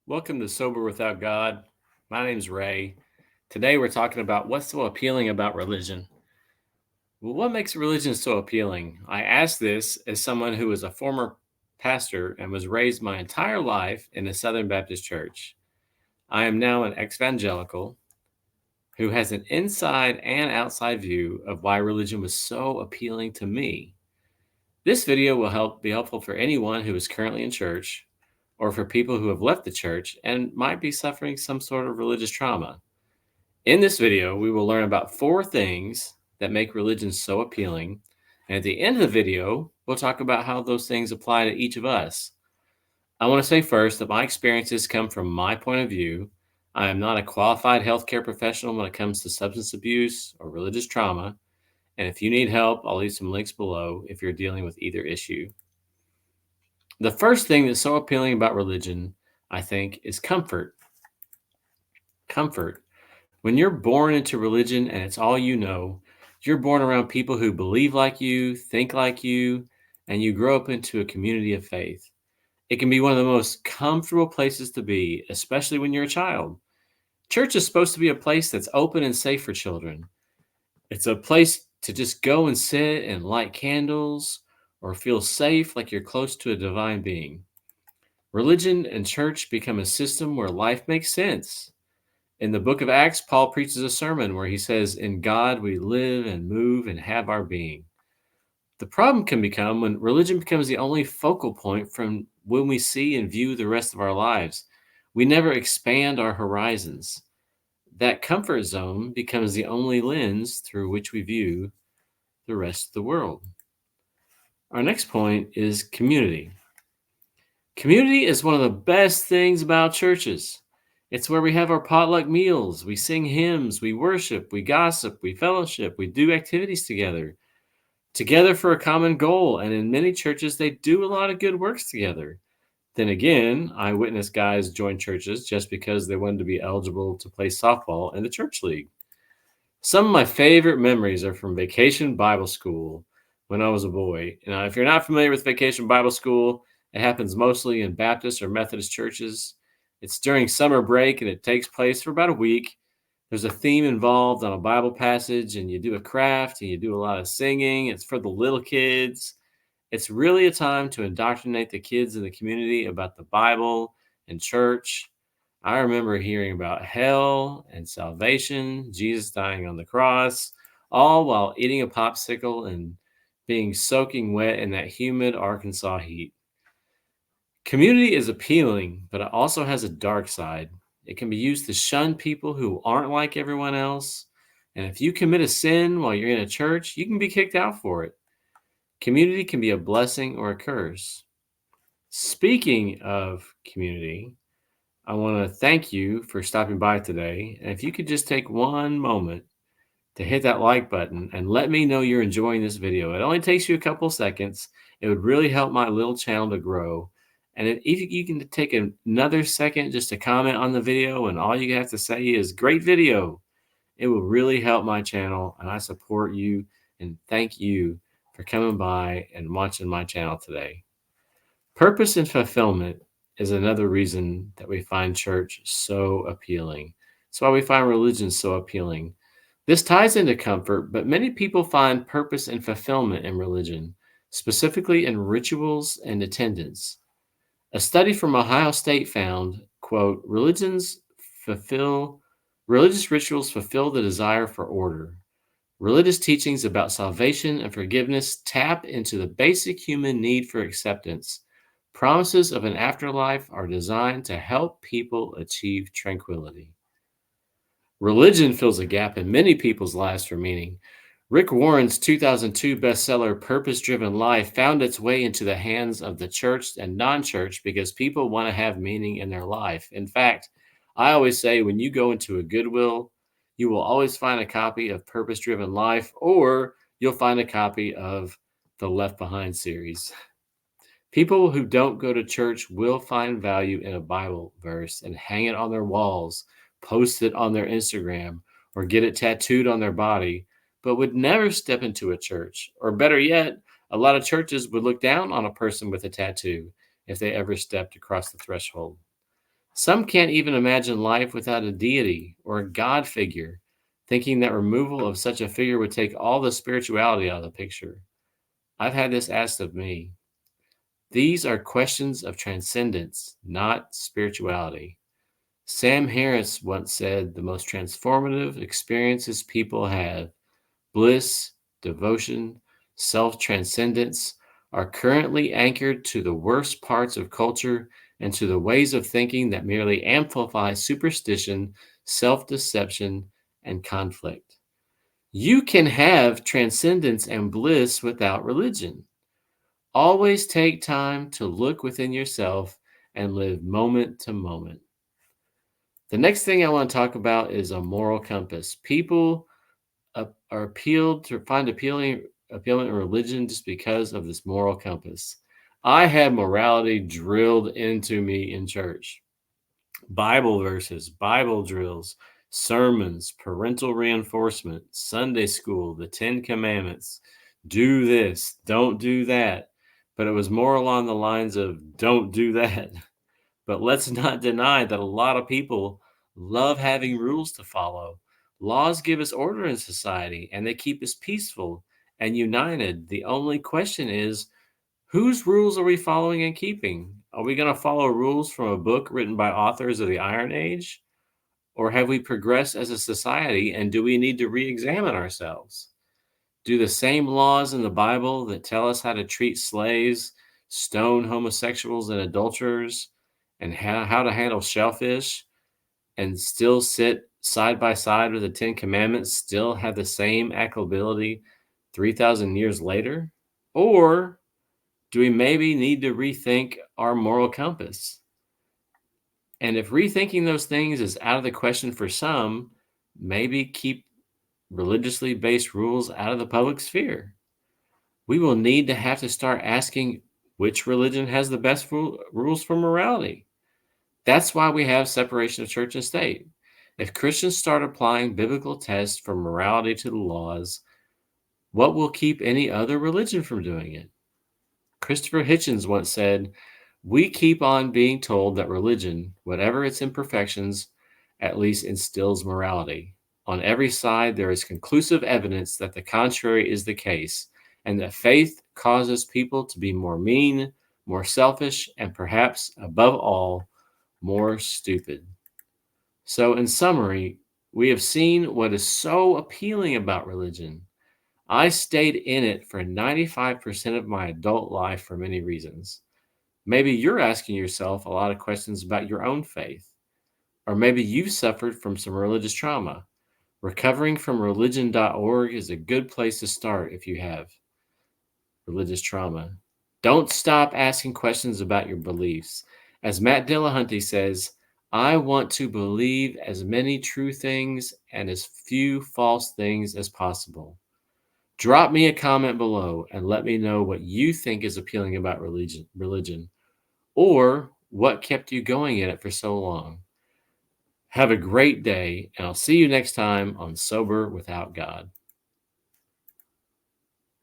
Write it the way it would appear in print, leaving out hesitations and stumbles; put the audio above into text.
Welcome to Sober Without God. My name's Ray. Today we're talking about what's so appealing about religion. Well, what makes religion so appealing? I ask this as someone who was a former pastor and was raised my entire life in a Southern Baptist church. I am now an evangelical who has an inside and outside view of why religion was so appealing to me. This video will be helpful for anyone who is currently in church or for people who have left the church and might be suffering some sort of religious trauma. In this video, we will learn about 4 things that make religion so appealing. And at the end of the video, we'll talk about how those things apply to each of us. I want to say first that my experiences come from my point of view. I am not a qualified healthcare professional when it comes to substance abuse or religious trauma. And if you need help, I'll leave some links below if you're dealing with either issue. The first thing that's so appealing about religion, I think, is comfort. Comfort. When you're born into religion and it's all you know, you're born around people who believe like you, think like you, and you grow up into a community of faith. It can be one of the most comfortable places to be, especially when you're a child. Church is supposed to be a place that's open and safe for children. It's a place to just go and sit and light candles or feel safe like you're close to a divine being. Religion and church become a system where life makes sense. In the book of Acts, Paul preaches a sermon where he says, "In God we live and move and have our being." The problem can become when religion becomes the only focal point from when we see and view the rest of our lives. We never expand our horizons. That comfort zone becomes the only lens through which we view the rest of the world. Our next point is community. Community is one of the best things about churches. It's where we have our potluck meals, we sing hymns, we worship, we gossip, we fellowship, we do activities together for a common goal. And in many churches, they do a lot of good works together. Then again, I witnessed guys join churches just because they wanted to be eligible to play softball in the church league. Some of my favorite memories are from Vacation Bible School when I was a boy. Now, if you're not familiar with Vacation Bible School, it happens mostly in Baptist or Methodist churches. It's during summer break and it takes place for about a week. There's a theme involved on a Bible passage, and you do a craft and you do a lot of singing. It's for the little kids. It's really a time to indoctrinate the kids in the community about the Bible and church. I remember hearing about hell and salvation, Jesus dying on the cross, all while eating a popsicle and being soaking wet in that humid Arkansas heat. Community is appealing, but it also has a dark side. It can be used to shun people who aren't like everyone else. And if you commit a sin while you're in a church, you can be kicked out for it. Community can be a blessing or a curse. Speaking of community, I want to thank you for stopping by today. And if you could just take one moment to hit that like button and let me know you're enjoying this video. It only takes you a couple seconds. It would really help my little channel to grow. And if you can take another second just to comment on the video, and all you have to say is "great video," it will really help my channel. And I support you and thank you for coming by and watching my channel today. Purpose and fulfillment is another reason that we find church so appealing. It's why we find religion so appealing. This ties into comfort, but many people find purpose and fulfillment in religion, specifically in rituals and attendance. A study from Ohio State found, quote, religious rituals fulfill the desire for order. Religious teachings about salvation and forgiveness tap into the basic human need for acceptance. Promises of an afterlife are designed to help people achieve tranquility. Religion fills a gap in many people's lives for meaning. Rick Warren's 2002 bestseller, Purpose Driven Life, found its way into the hands of the church and non-church because people want to have meaning in their life. In fact, I always say when you go into a Goodwill, you will always find a copy of Purpose Driven Life, or you'll find a copy of the Left Behind series. People who don't go to church will find value in a Bible verse and hang it on their walls, post it on their Instagram, or get it tattooed on their body, but would never step into a church. Or better yet, a lot of churches would look down on a person with a tattoo if they ever stepped across the threshold. Some can't even imagine life without a deity or a God figure, thinking that removal of such a figure would take all the spirituality out of the picture. I've had this asked of me. These are questions of transcendence, not spirituality. Sam Harris once said the most transformative experiences people have, bliss, devotion, self transcendence, are currently anchored to the worst parts of culture and to the ways of thinking that merely amplify superstition, self deception, and conflict. You can have transcendence and bliss without religion. Always take time to look within yourself and live moment to moment. The next thing I want to talk about is a moral compass. People are appealed to find appealing in religion just because of this moral compass. I had morality drilled into me in church. Bible verses, Bible drills, sermons, parental reinforcement, Sunday school, the 10 commandments. Do this, don't do that. But it was more along the lines of don't do that. But let's not deny that a lot of people love having rules to follow. Laws give us order in society and they keep us peaceful and united. The only question is, whose rules are we following and keeping? Are we going to follow rules from a book written by authors of the Iron Age? Or have we progressed as a society and do we need to re examine ourselves? Do the same laws in the Bible that tell us how to treat slaves, stone homosexuals and adulterers, and how to handle shellfish, and still sit side by side with the Ten Commandments, still have the same applicability 3,000 years later? Or do we maybe need to rethink our moral compass? And if rethinking those things is out of the question for some, maybe keep religiously based rules out of the public sphere. We will need to have to start asking which religion has the best rules for morality. That's why we have separation of church and state. If Christians start applying biblical tests for morality to the laws, what will keep any other religion from doing it? Christopher Hitchens once said, "We keep on being told that religion, whatever its imperfections, at least instills morality. On every side, there is conclusive evidence that the contrary is the case, and that faith causes people to be more mean, more selfish, and perhaps, above all, more stupid." So, in summary, we have seen what is so appealing about religion. I stayed in it for 95% of my adult life for many reasons. Maybe you're asking yourself a lot of questions about your own faith, or maybe you've suffered from some religious trauma. Recovering from religion.org is a good place to start if you have religious trauma. Don't stop asking questions about your beliefs. As Matt Dillahunty says, I want to believe as many true things and as few false things as possible. Drop me a comment below and let me know what you think is appealing about religion, or what kept you going in it for so long. Have a great day, and I'll see you next time on Sober Without God.